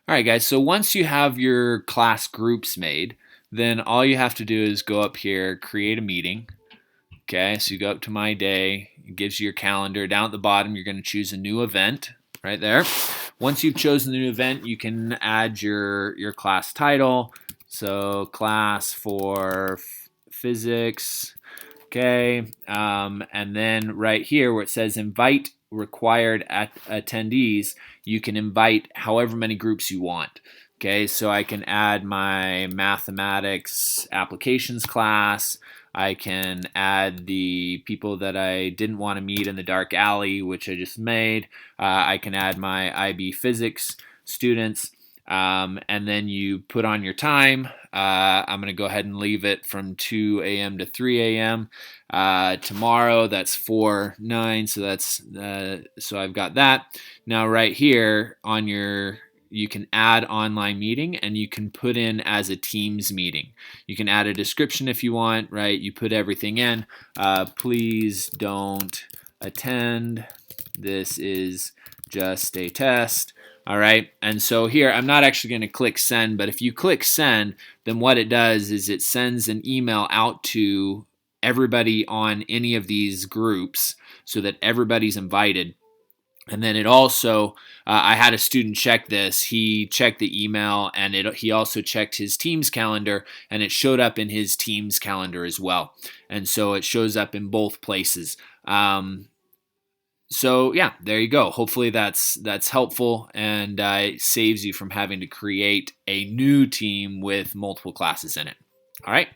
All right, guys. So once you have your class groups made, then all you have to do is go up here, create a meeting. Okay, so you go up to My Day. It gives you your calendar. Down at the bottom, you're going to choose a new event right there. Once you've chosen the new event, you can add your class title. So class for physics. Okay, and then right here where it says invite required attendees, you can invite however many groups you want. Okay, so I can add my mathematics applications class. I can add the people that I didn't want to meet in the dark alley, which I just made. I can add my IB physics students. And then you put on your time. I'm going to go ahead and leave it from 2 a.m. to 3 a.m. Tomorrow, that's 4/9, so I've got that. Now right here on you can add online meeting, and you can put in as a Teams meeting. You can add a description if you want, right? You put everything in. Please don't attend. This is just a test. All right, and so here I'm not actually going to click send, but if you click send, then what it does is it sends an email out to everybody on any of these groups so that everybody's invited. And then it also, I had a student check this. He checked the email, and he also checked his Teams calendar, and it showed up in his Teams calendar as well. And so it shows up in both places. So yeah, there you go. Hopefully that's helpful, and it saves you from having to create a new team with multiple classes in it. All right.